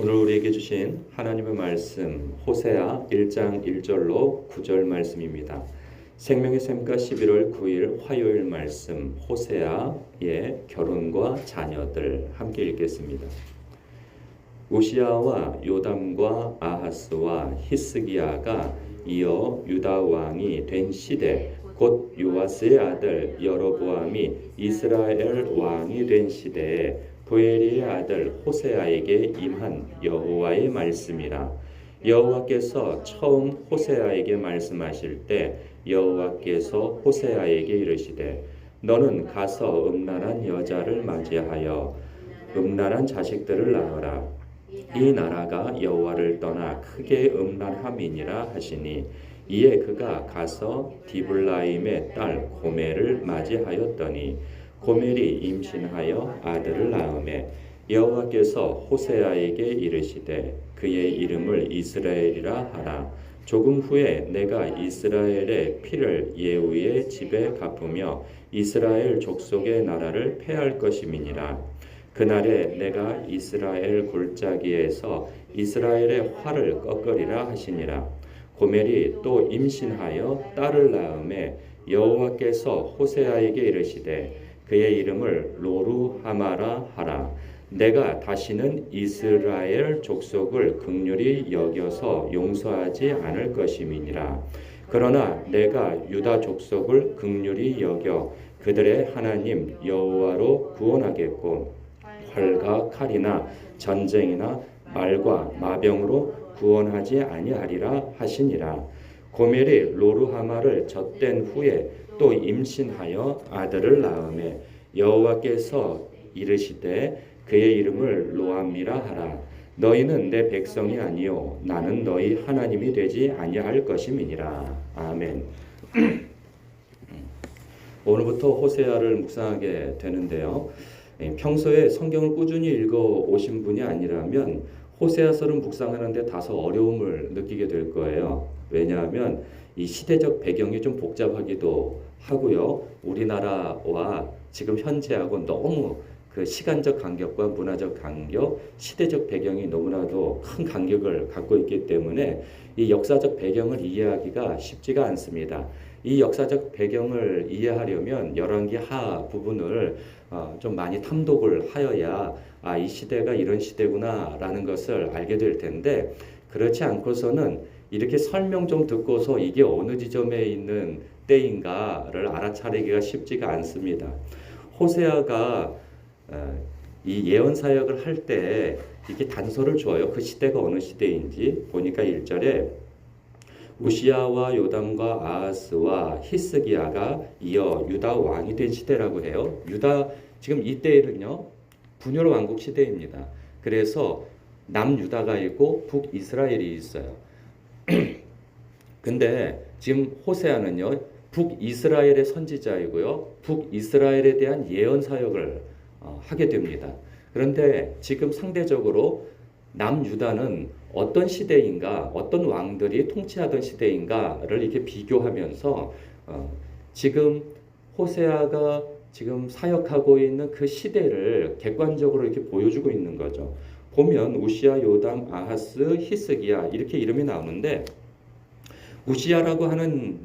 오늘 우리에게 주신 하나님의 말씀 호세아 1장 1절로 9절 말씀입니다. 생명의 샘가 11월 9일 화요일 말씀 호세아의 결혼과 자녀들 함께 읽겠습니다. 우시야와 요담과 아하스와 히스기야가 이어 유다 왕이 된 시대 곧 요아스의 아들 여로보암이 이스라엘 왕이 된 시대에 도엘리의 아들 호세아에게 임한 여호와의 말씀이라. 여호와께서 처음 호세아에게 말씀하실 때 여호와께서 호세아에게 이르시되 너는 가서 음란한 여자를 맞이하여 음란한 자식들을 낳으라. 이 나라가 여호와를 떠나 크게 음란함이니라 하시니 이에 그가 가서 디블라임의 딸 고멜을 맞이하였더니 고멜이 임신하여 아들을 낳으매 여호와께서 호세아에게 이르시되 그의 이름을 이스라엘이라 하라. 조금 후에 내가 이스라엘의 피를 예후의 집에 갚으며 이스라엘 족속의 나라를 패할 것임이니라. 그날에 내가 이스라엘 골짜기에서 이스라엘의 활을 꺾으리라 하시니라. 고멜이 또 임신하여 딸을 낳으매 여호와께서 호세아에게 이르시되 그의 이름을 로루하마라 하라. 내가 다시는 이스라엘 족속을 긍휼히 여겨서 용서하지 않을 것임이니라. 그러나 내가 유다 족속을 긍휼히 여겨 그들의 하나님 여호와로 구원하겠고 활과 칼이나 전쟁이나 말과 마병으로 구원하지 아니하리라 하시니라. 고멜이 로루하마를 젖된 후에 또 임신하여 아들을 낳으매 여호와께서 이르시되 그의 이름을 로암미라 하라. 너희는 내 백성이 아니요 나는 너희 하나님이 되지 아니할 것임이니라. 아멘. 오늘부터 호세아를 묵상하게 되는데요. 평소에 성경을 꾸준히 읽어 오신 분이 아니라면 호세아서를 묵상하는데 다소 어려움을 느끼게 될 거예요. 왜냐하면 이 시대적 배경이 좀 복잡하기도 하고요. 우리나라와 지금 현재하고 너무 그 시간적 간격과 문화적 간격, 시대적 배경이 너무나도 큰 간격을 갖고 있기 때문에 이 역사적 배경을 이해하기가 쉽지가 않습니다. 이 역사적 배경을 이해하려면 열왕기 하 부분을 좀 많이 탐독을 하여야 이 시대가 이런 시대구나라는 것을 알게 될 텐데 그렇지 않고서는 이렇게 설명 좀 듣고서 이게 어느 지점에 있는 때인가를 알아차리기가 쉽지가 않습니다. 호세아가 이 예언 사역을 할 때 이렇게 단서를 줘요. 그 시대가 어느 시대인지 보니까 1절에 우시야와 요담과 아하스와 히스기야가 이어 유다 왕이 된 시대라고 해요. 유다 지금 이때는요 분열 왕국 시대입니다. 그래서 남유다가 있고 북이스라엘이 있어요. 근데 지금 호세아는요 북이스라엘의 선지자이고요 북이스라엘에 대한 예언 사역을 하게 됩니다. 그런데 지금 상대적으로 남유다는 어떤 시대인가, 어떤 왕들이 통치하던 시대인가를 이렇게 비교하면서 지금 호세아가 지금 사역하고 있는 그 시대를 객관적으로 이렇게 보여주고 있는 거죠. 보면 우시야, 요담, 아하스, 히스기야 이렇게 이름이 나오는데 우시야라고 하는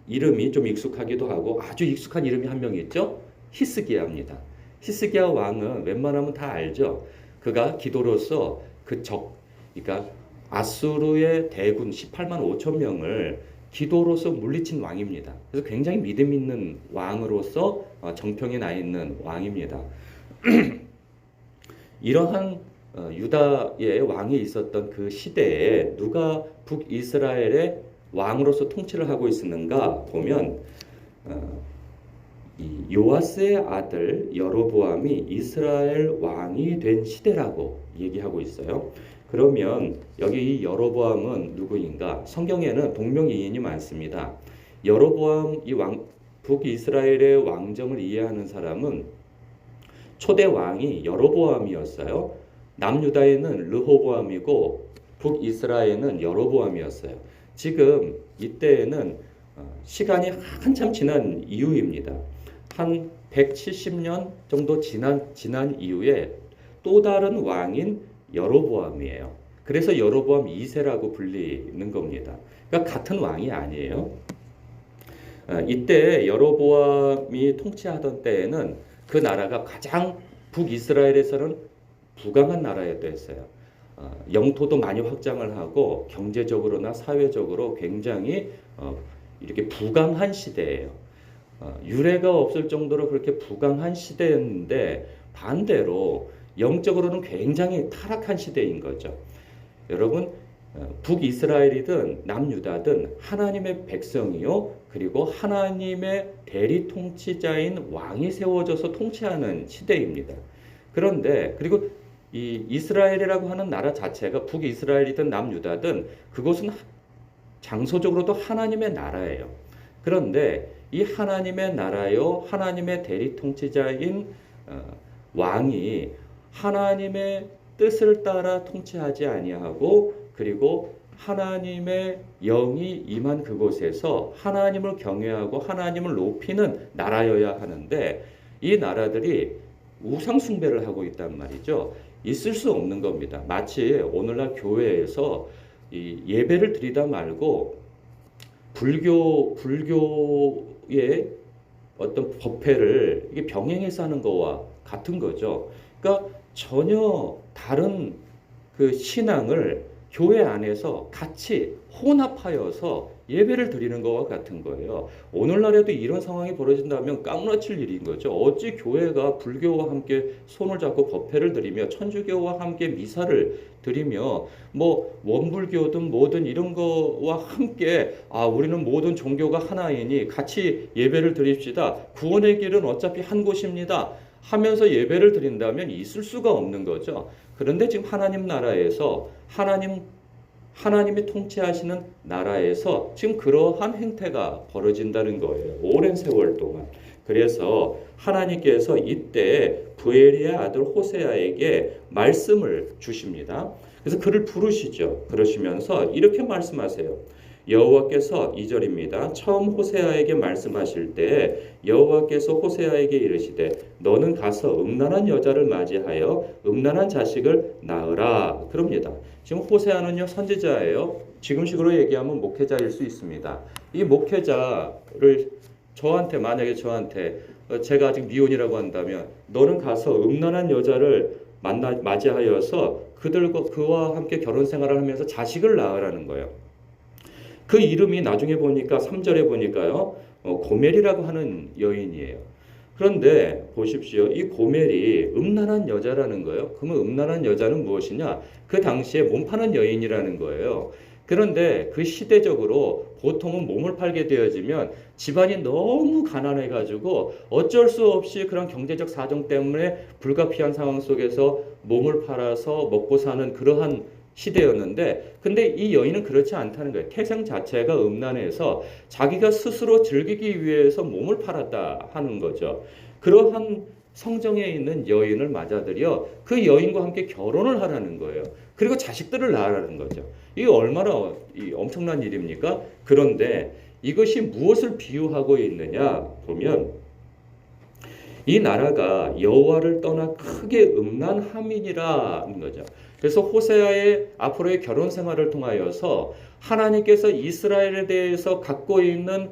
이름이 좀 익숙하기도 하고 아주 익숙한 이름이 한 명 있죠. 히스기야입니다. 히스기야 왕은 웬만하면 다 알죠. 그가 기도로서 그러니까 아수르의 대군 18만 5천 명을 기도로서 물리친 왕입니다. 그래서 굉장히 믿음 있는 왕으로서 정평에 나 있는 왕입니다. 이러한 유다의 왕이 있었던 그 시대에 누가 북이스라엘의 왕으로서 통치를 하고 있었는가 보면 이 요아스의 아들 여로보암이 이스라엘 왕이 된 시대라고 얘기하고 있어요. 그러면 여기 이 여로보암은 누구인가? 성경에는 동명이인이 많습니다. 여로보암 이 북이스라엘의 왕정을 이해하는 사람은 초대 왕이 여로보암이었어요. 남유다에는 르호보암이고 북이스라엘은 여로보암이었어요. 지금 이때에는 시간이 한참 지난 이후입니다. 한 170년 정도 지난 이후에 또 다른 왕인 여로보암이에요. 그래서 여로보암 2세라고 불리는 겁니다. 그러니까 같은 왕이 아니에요. 이때 여로보암이 통치하던 때에는 그 나라가 가장 북이스라엘에서는 부강한 나라였어요. 영토도 많이 확장을 하고 경제적으로나 사회적으로 굉장히 이렇게 부강한 시대예요. 유례가 없을 정도로 그렇게 부강한 시대였는데 반대로 영적으로는 굉장히 타락한 시대인 거죠. 여러분, 북이스라엘이든 남유다든 하나님의 백성이요, 그리고 하나님의 대리 통치자인 왕이 세워져서 통치하는 시대입니다. 그런데 그리고 이 이스라엘이라고 하는 나라 자체가 북이스라엘이든 남유다든 그곳은 장소적으로도 하나님의 나라예요. 그런데 이 하나님의 나라요, 하나님의 대리 통치자인 왕이 하나님의 뜻을 따라 통치하지 아니하고, 그리고 하나님의 영이 임한 그곳에서 하나님을 경외하고 하나님을 높이는 나라여야 하는데, 이 나라들이 우상 숭배를 하고 있단 말이죠. 있을 수 없는 겁니다. 마치 오늘날 교회에서 이 예배를 드리다 말고 불교의 어떤 법회를 이게 병행해서 하는 거와 같은 거죠. 그러니까 전혀 다른 그 신앙을 교회 안에서 같이 혼합하여서 예배를 드리는 것과 같은 거예요. 오늘날에도 이런 상황이 벌어진다면 깜놀칠 일인 거죠. 어찌 교회가 불교와 함께 손을 잡고 법회를 드리며 천주교와 함께 미사를 드리며 뭐 원불교든 뭐든 이런 거와 함께 우리는 모든 종교가 하나이니 같이 예배를 드립시다. 구원의 길은 어차피 한 곳입니다. 하면서 예배를 드린다면 있을 수가 없는 거죠. 그런데 지금 하나님 나라에서 하나님이 통치하시는 나라에서 지금 그러한 행태가 벌어진다는 거예요. 오랜 세월 동안. 그래서 하나님께서 이때 부엘리의 아들 호세아에게 말씀을 주십니다. 그래서 그를 부르시죠. 그러시면서 이렇게 말씀하세요. 여호와께서 2절입니다. 처음 호세아에게 말씀하실 때 여호와께서 호세아에게 이르시되 너는 가서 음란한 여자를 맞이하여 음란한 자식을 낳으라. 그럽니다. 지금 호세아는요 선지자예요. 지금식으로 얘기하면 목회자일 수 있습니다. 이 목회자를 만약에 저한테 제가 아직 미혼이라고 한다면 너는 가서 음란한 여자를 맞이하여서 그와 함께 결혼 생활을 하면서 자식을 낳으라는 거예요. 그 이름이 나중에 보니까 3절에 보니까요 고멜이라고 하는 여인이에요. 그런데 보십시오. 이 고멜이 음란한 여자라는 거예요. 그러면 음란한 여자는 무엇이냐? 그 당시에 몸 파는 여인이라는 거예요. 그런데 그 시대적으로 보통은 몸을 팔게 되어지면 집안이 너무 가난해가지고 어쩔 수 없이 그런 경제적 사정 때문에 불가피한 상황 속에서 몸을 팔아서 먹고 사는 그러한 시대였는데, 근데 이 여인은 그렇지 않다는 거예요. 태생 자체가 음란해서 자기가 스스로 즐기기 위해서 몸을 팔았다 하는 거죠. 그러한 성정에 있는 여인을 맞아들여 그 여인과 함께 결혼을 하라는 거예요. 그리고 자식들을 낳으라는 거죠. 이게 얼마나 엄청난 일입니까? 그런데 이것이 무엇을 비유하고 있느냐 보면 이 나라가 여호와를 떠나 크게 음란함이니라는 거죠. 그래서 호세아의 앞으로의 결혼 생활을 통하여서 하나님께서 이스라엘에 대해서 갖고 있는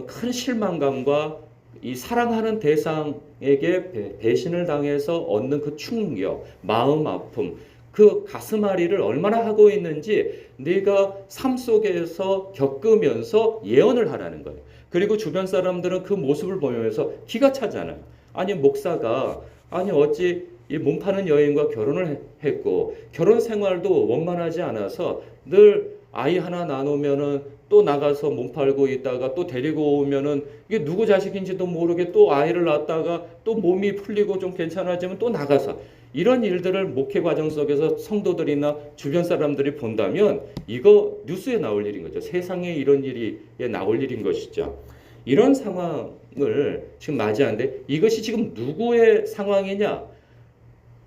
큰 실망감과 이 사랑하는 대상에게 배신을 당해서 얻는 그 충격, 마음 아픔, 그 가슴앓이를 얼마나 하고 있는지 네가 삶 속에서 겪으면서 예언을 하라는 거예요. 그리고 주변 사람들은 그 모습을 보면서 기가 차잖아요. 아니 목사가 어찌 이 몸 파는 여인과 결혼을 했고 결혼 생활도 원만하지 않아서 늘 아이 하나 낳으면은 또 나가서 몸 팔고 있다가 또 데리고 오면은 이게 누구 자식인지도 모르게 또 아이를 낳았다가 또 몸이 풀리고 좀 괜찮아지면 또 나가서 이런 일들을 목회 과정 속에서 성도들이나 주변 사람들이 본다면 이거 뉴스에 나올 일인 거죠. 세상에 이런 일이 나올 일인 것이죠. 이런 상황을 지금 맞이하는데 이것이 지금 누구의 상황이냐?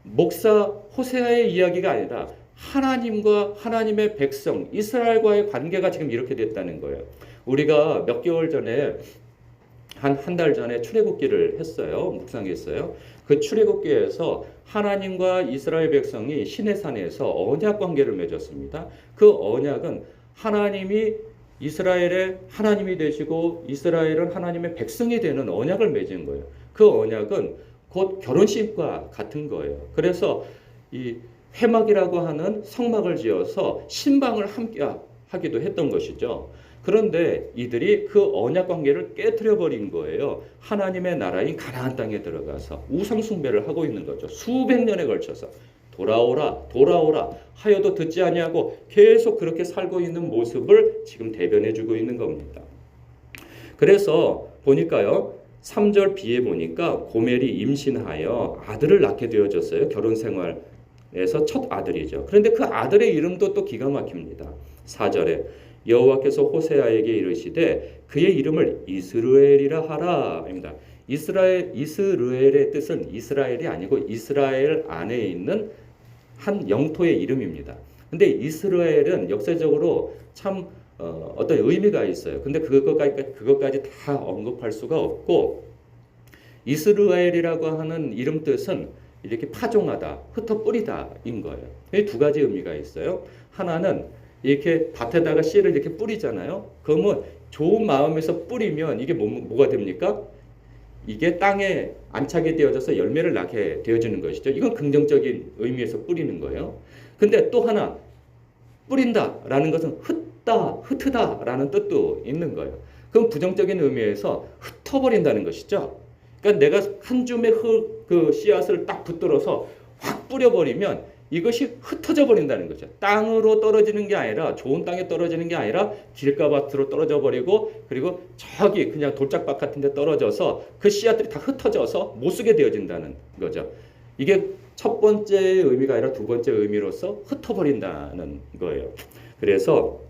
목사 호세아의 이야기가 아니라 하나님과 하나님의 백성 이스라엘과의 관계가 지금 이렇게 됐다는 거예요. 우리가 몇 개월 전에 한 달 전에 출애굽기를 했어요. 묵상했어요. 그 출애굽기에서 하나님과 이스라엘 백성이 시내산에서 언약 관계를 맺었습니다. 그 언약은 하나님이 이스라엘의 하나님이 되시고 이스라엘은 하나님의 백성이 되는 언약을 맺은 거예요. 그 언약은 곧 결혼식과 같은 거예요. 그래서 이 회막이라고 하는 성막을 지어서 신방을 함께 하기도 했던 것이죠. 그런데 이들이 그 언약 관계를 깨뜨려 버린 거예요. 하나님의 나라인 가나안 땅에 들어가서 우상 숭배를 하고 있는 거죠. 수백 년에 걸쳐서 돌아오라 돌아오라 하여도 듣지 아니하고 계속 그렇게 살고 있는 모습을 지금 대변해 주고 있는 겁니다. 그래서 보니까요. 3절 B에 보니까 고멜이 임신하여 아들을 낳게 되어졌어요. 결혼 생활에서 첫 아들이죠. 그런데 그 아들의 이름도 또 기가 막힙니다. 4절에 여호와께서 호세아에게 이르시되 그의 이름을 이스라엘이라 하라입니다. 이스라엘의 뜻은 이스라엘이 아니고 이스라엘 안에 있는 한 영토의 이름입니다. 근데 이스라엘은 역사적으로 참 어떤 의미가 있어요. 근데 그것까지 다 언급할 수가 없고 이스라엘이라고 하는 이름 뜻은 이렇게 파종하다, 흩어 뿌리다인 거예요. 이 두 가지 의미가 있어요. 하나는 이렇게 밭에다가 씨를 이렇게 뿌리잖아요. 그러면 좋은 마음에서 뿌리면 이게 뭐가 됩니까? 이게 땅에 안착이 되어져서 열매를 낳게 되어지는 것이죠. 이건 긍정적인 의미에서 뿌리는 거예요. 근데 또 하나 뿌린다라는 것은 흩트다라는 뜻도 있는 거예요. 그럼 부정적인 의미에서 흩어버린다는 것이죠. 그러니까 내가 한 줌의 그 씨앗을 딱 붙들어서 확 뿌려버리면 이것이 흩어져 버린다는 거죠. 땅으로 떨어지는 게 아니라 좋은 땅에 떨어지는 게 아니라 길가밭으로 떨어져 버리고 그리고 저기 그냥 돌짝밭 같은 데 떨어져서 그 씨앗들이 다 흩어져서 못 쓰게 되어진다는 거죠. 이게 첫 번째 의미가 아니라 두 번째 의미로서 흩어버린다는 거예요. 그래서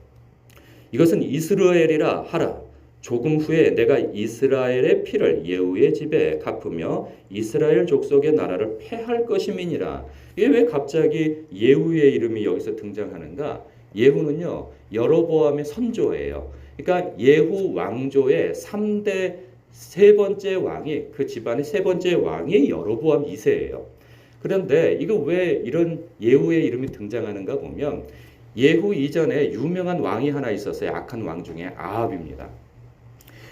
이것은 이스라엘이라 하라. 조금 후에 내가 이스라엘의 피를 예후의 집에 갚으며 이스라엘 족속의 나라를 패할 것임이니라. 이게 왜 갑자기 예후의 이름이 여기서 등장하는가? 예후는요, 여로보암의 선조예요. 그러니까 예후 왕조의 3대 세 번째 왕이 그 집안의 세 번째 왕이 여로보암 2세예요. 그런데 이거 왜 이런 예후의 이름이 등장하는가 보면 예후 이전에 유명한 왕이 하나 있었어요. 악한 왕 중에 아합입니다.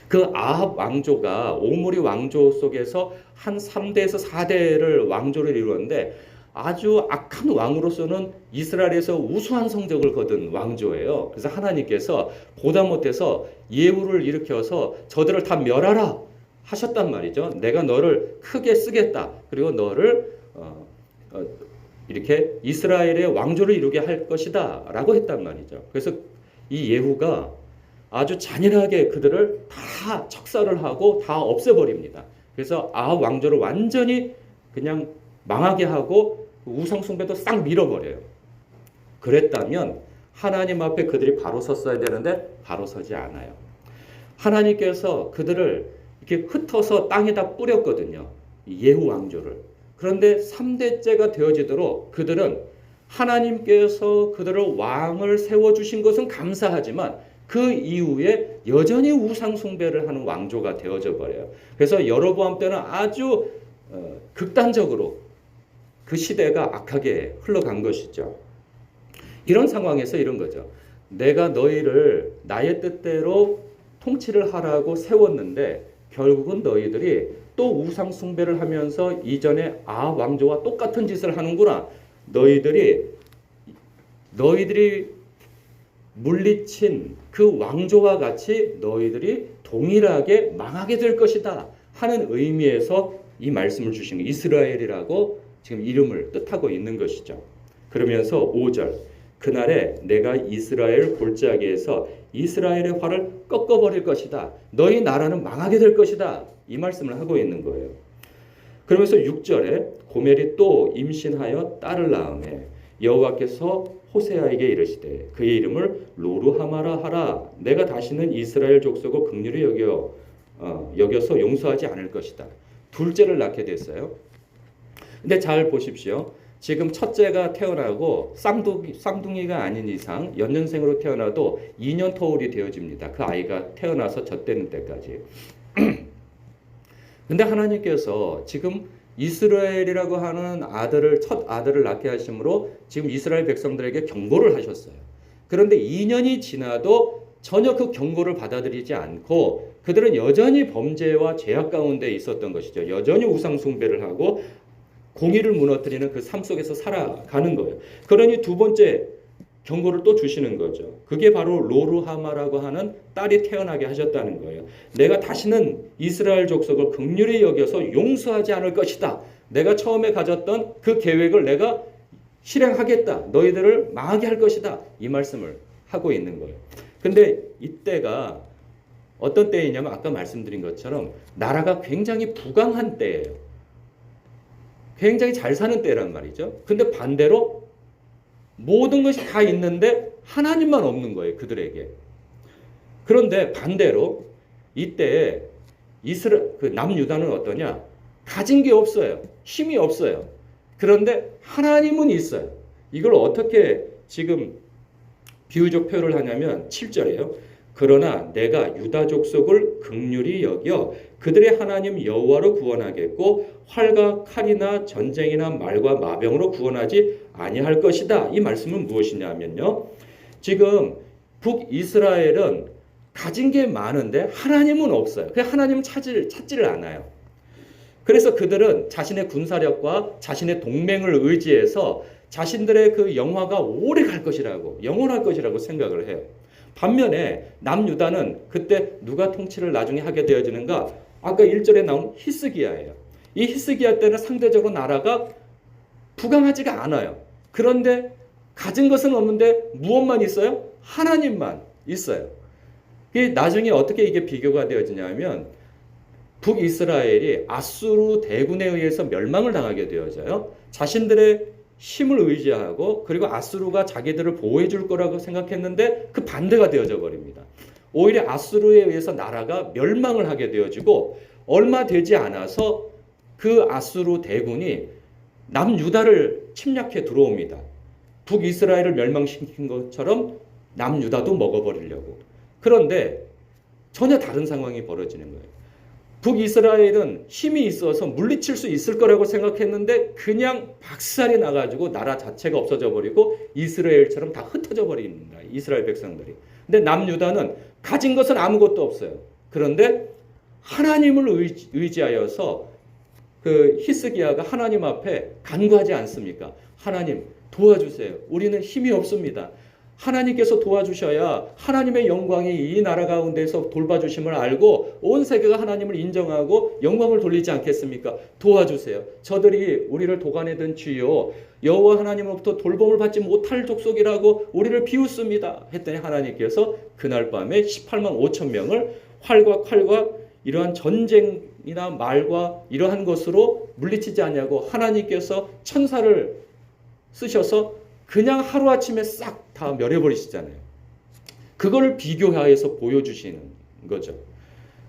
그 아합 왕조가 오므리 왕조 속에서 한 3대에서 4대를 왕조를 이루었는데 아주 악한 왕으로서는 이스라엘에서 우수한 성적을 거둔 왕조예요. 그래서 하나님께서 보다 못해서 예후를 일으켜서 저들을 다 멸하라 하셨단 말이죠. 내가 너를 크게 쓰겠다. 그리고 너를 이렇게 이스라엘의 왕조를 이루게 할 것이다 라고 했단 말이죠. 그래서 이 예후가 아주 잔인하게 그들을 다 척살을 하고 다 없애버립니다. 그래서 아합 왕조를 완전히 그냥 망하게 하고 우상 숭배도 싹 밀어버려요. 그랬다면 하나님 앞에 그들이 바로 섰어야 되는데 바로 서지 않아요. 하나님께서 그들을 이렇게 흩어서 땅에다 뿌렸거든요. 예후 왕조를. 그런데 3대째가 되어지도록 그들은 하나님께서 그들을 왕을 세워주신 것은 감사하지만 그 이후에 여전히 우상 숭배를 하는 왕조가 되어져 버려요. 그래서 여로보암 때는 아주 극단적으로 그 시대가 악하게 흘러간 것이죠. 이런 상황에서 이런 거죠. 내가 너희를 나의 뜻대로 통치를 하라고 세웠는데 결국은 너희들이 또 우상 숭배를 하면서 이전에 아합 왕조와 똑같은 짓을 하는구나. 너희들이 물리친 그 왕조와 같이 너희들이 동일하게 망하게 될 것이다 하는 의미에서 이 말씀을 주신 게 이스라엘이라고 지금 이름을 뜻하고 있는 것이죠. 그러면서 5절 그날에 내가 이스라엘 골짜기에서 이스라엘의 활을 꺾어버릴 것이다. 너희 나라는 망하게 될 것이다. 이 말씀을 하고 있는 거예요. 그러면서 6절에 고멜이 또 임신하여 딸을 낳으매 여호와께서 호세아에게 이르시되 그의 이름을 로루하마라 하라. 내가 다시는 이스라엘 족속을 긍휼히 여겨서 용서하지 않을 것이다. 둘째를 낳게 됐어요. 근데 잘 보십시오. 지금 첫째가 태어나고 쌍둥이가 아닌 이상 연년생으로 태어나도 2년 터울이 되어집니다. 그 아이가 태어나서 젖대는 때까지. 근데 하나님께서 지금 이스라엘이라고 하는 첫 아들을 낳게 하심으로 지금 이스라엘 백성들에게 경고를 하셨어요. 그런데 2년이 지나도 전혀 그 경고를 받아들이지 않고 그들은 여전히 범죄와 죄악 가운데 있었던 것이죠. 여전히 우상 숭배를 하고 공의를 무너뜨리는 그 삶 속에서 살아가는 거예요. 그러니 두 번째 경고를 또 주시는 거죠. 그게 바로 로루하마라고 하는 딸이 태어나게 하셨다는 거예요. 내가 다시는 이스라엘 족속을 긍휼히 여겨서 용서하지 않을 것이다. 내가 처음에 가졌던 그 계획을 내가 실행하겠다. 너희들을 망하게 할 것이다. 이 말씀을 하고 있는 거예요. 근데 이때가 어떤 때이냐면 아까 말씀드린 것처럼 나라가 굉장히 부강한 때예요. 굉장히 잘 사는 때란 말이죠. 근데 반대로 모든 것이 다 있는데 하나님만 없는 거예요. 그들에게. 그런데 반대로 이때 그 남유다는 어떠냐? 가진 게 없어요. 힘이 없어요. 그런데 하나님은 있어요. 이걸 어떻게 지금 비유적 표현을 하냐면 7절이에요. 그러나 내가 유다 족속을 긍휼히 여겨 그들의 하나님 여호와로 구원하겠고 활과 칼이나 전쟁이나 말과 마병으로 구원하지 아니할 것이다. 이 말씀은 무엇이냐면요. 지금 북이스라엘은 가진 게 많은데 하나님은 없어요. 그래서 하나님은 찾지를 않아요. 그래서 그들은 자신의 군사력과 자신의 동맹을 의지해서 자신들의 그 영화가 오래 갈 것이라고, 영원할 것이라고 생각을 해요. 반면에 남유다는 그때 누가 통치를 나중에 하게 되어지는가? 아까 1절에 나온 히스기야예요. 이 히스기야 때는 상대적으로 나라가 부강하지가 않아요. 그런데 가진 것은 없는데 무엇만 있어요? 하나님만 있어요. 나중에 어떻게 이게 비교가 되어지냐면 북이스라엘이 아수르 대군에 의해서 멸망을 당하게 되어져요. 자신들의 힘을 의지하고 그리고 아수르가 자기들을 보호해 줄 거라고 생각했는데 그 반대가 되어져 버립니다. 오히려 아수르에 의해서 나라가 멸망을 하게 되어지고 얼마 되지 않아서 그 아수르 대군이 남유다를 침략해 들어옵니다. 북이스라엘을 멸망시킨 것처럼 남유다도 먹어버리려고. 그런데 전혀 다른 상황이 벌어지는 거예요. 북이스라엘은 힘이 있어서 물리칠 수 있을 거라고 생각했는데 그냥 박살이 나가지고 나라 자체가 없어져 버리고 이스라엘처럼 다 흩어져 버립니다. 이스라엘 백성들이. 근데 남유다는 가진 것은 아무것도 없어요. 그런데 하나님을 의지하여서 그 히스기야가 하나님 앞에 간구하지 않습니까? 하나님 도와주세요. 우리는 힘이 없습니다. 하나님께서 도와주셔야 하나님의 영광이 이 나라 가운데서 돌봐주심을 알고 온 세계가 하나님을 인정하고 영광을 돌리지 않겠습니까? 도와주세요. 저들이 우리를 도가내던 주여 여호와 하나님으로부터 돌봄을 받지 못할 족속이라고 우리를 비웃습니다. 했더니 하나님께서 그날 밤에 18만 5천 명을 활과 칼과 이러한 전쟁이나 말과 이러한 것으로 물리치지 않냐고 하나님께서 천사를 쓰셔서 그냥 하루아침에 싹 다 멸해버리시잖아요. 그걸 비교하여서 보여주시는 거죠.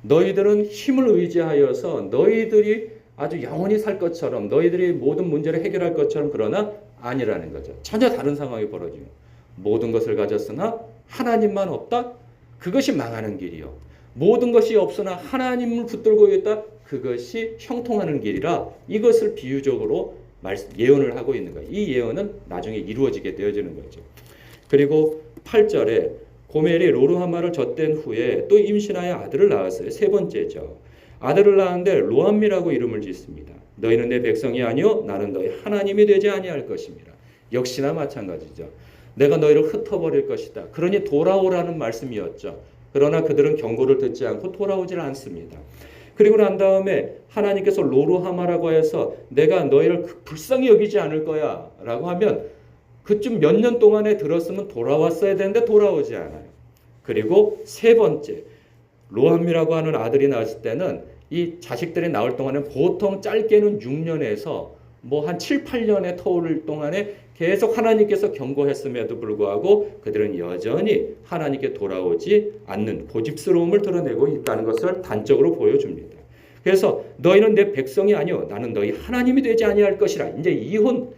너희들은 힘을 의지하여서 너희들이 아주 영원히 살 것처럼 너희들이 모든 문제를 해결할 것처럼 그러나 아니라는 거죠. 전혀 다른 상황이 벌어지고 모든 것을 가졌으나 하나님만 없다? 그것이 망하는 길이요. 모든 것이 없으나 하나님을 붙들고 있다? 그것이 형통하는 길이라 이것을 비유적으로 예언을 하고 있는 거예요. 이 예언은 나중에 이루어지게 되어지는 거죠. 그리고 8절에 고멜이 로루하마를 젖댄 후에 또 임신하여 아들을 낳았어요. 세 번째죠. 아들을 낳았는데 로암미라고 이름을 짓습니다. 너희는 내 백성이 아니요 나는 너희 하나님이 되지 아니할 것입니다. 역시나 마찬가지죠. 내가 너희를 흩어버릴 것이다. 그러니 돌아오라는 말씀이었죠. 그러나 그들은 경고를 듣지 않고 돌아오질 않습니다. 그리고 난 다음에 하나님께서 로루하마라고 해서 내가 너희를 불쌍히 여기지 않을 거야 라고 하면 그쯤 몇 년 동안에 들었으면 돌아왔어야 되는데 돌아오지 않아요. 그리고 세 번째 로암미라고 하는 아들이 나왔을 때는 이 자식들이 나올 동안에 보통 짧게는 6년에서 뭐 한 7, 8년의 터울 동안에 계속 하나님께서 경고했음에도 불구하고 그들은 여전히 하나님께 돌아오지 않는 고집스러움을 드러내고 있다는 것을 단적으로 보여줍니다. 그래서 너희는 내 백성이 아니요 나는 너희 하나님이 되지 아니할 것이라. 이제 이혼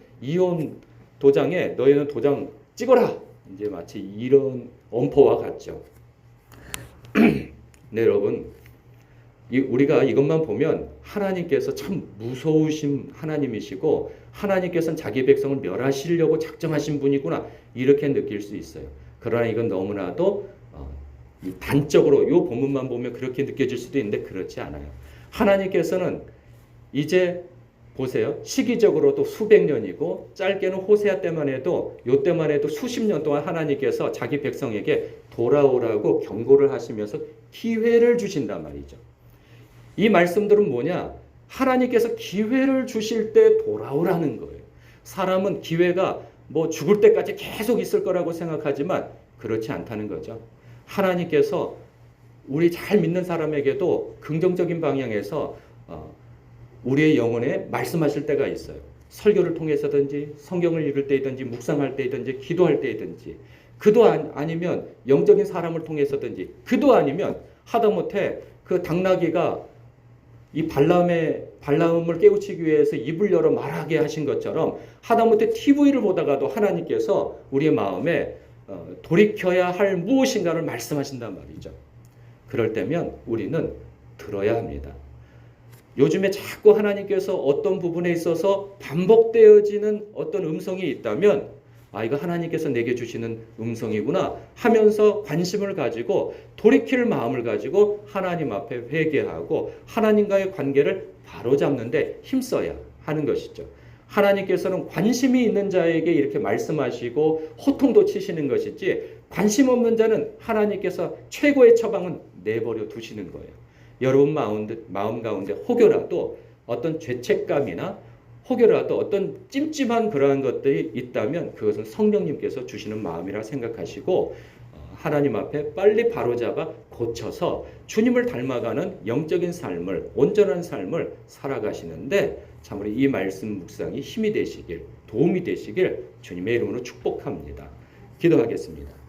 도장에 너희는 도장 찍어라. 이제 마치 이런 엄포와 같죠. 네, 여러분. 우리가 이것만 보면 하나님께서 참 무서우신 하나님이시고 하나님께서는 자기 백성을 멸하시려고 작정하신 분이구나 이렇게 느낄 수 있어요. 그러나 이건 너무나도 이 단적으로 이 본문만 보면 그렇게 느껴질 수도 있는데 그렇지 않아요. 하나님께서는 이제 보세요. 시기적으로도 수백 년이고 짧게는 호세아 때만 해도 요때만 해도 수십 년 동안 하나님께서 자기 백성에게 돌아오라고 경고를 하시면서 기회를 주신단 말이죠. 이 말씀들은 뭐냐? 하나님께서 기회를 주실 때 돌아오라는 거예요. 사람은 기회가 뭐 죽을 때까지 계속 있을 거라고 생각하지만 그렇지 않다는 거죠. 하나님께서 우리 잘 믿는 사람에게도 긍정적인 방향에서 우리의 영혼에 말씀하실 때가 있어요. 설교를 통해서든지 성경을 읽을 때이든지 묵상할 때이든지 기도할 때이든지 그도 아니면 영적인 사람을 통해서든지 그도 아니면 하다못해 그 당나귀가 이 발람을 깨우치기 위해서 입을 열어 말하게 하신 것처럼 하다못해 TV를 보다가도 하나님께서 우리의 마음에 돌이켜야 할 무엇인가를 말씀하신단 말이죠. 그럴 때면 우리는 들어야 합니다. 요즘에 자꾸 하나님께서 어떤 부분에 있어서 반복되어지는 어떤 음성이 있다면 이거 하나님께서 내게 주시는 음성이구나 하면서 관심을 가지고 돌이킬 마음을 가지고 하나님 앞에 회개하고 하나님과의 관계를 바로잡는 데 힘써야 하는 것이죠. 하나님께서는 관심이 있는 자에게 이렇게 말씀하시고 호통도 치시는 것이지 관심 없는 자는 하나님께서 최고의 처방은 내버려 두시는 거예요. 여러분 마음 가운데 혹여라도 어떤 죄책감이나 혹여라도 어떤 찜찜한 그러한 것들이 있다면 그것은 성령님께서 주시는 마음이라 생각하시고 하나님 앞에 빨리 바로잡아 고쳐서 주님을 닮아가는 영적인 삶을 온전한 삶을 살아가시는데 참으로 이 말씀 묵상이 힘이 되시길 도움이 되시길 주님의 이름으로 축복합니다. 기도하겠습니다.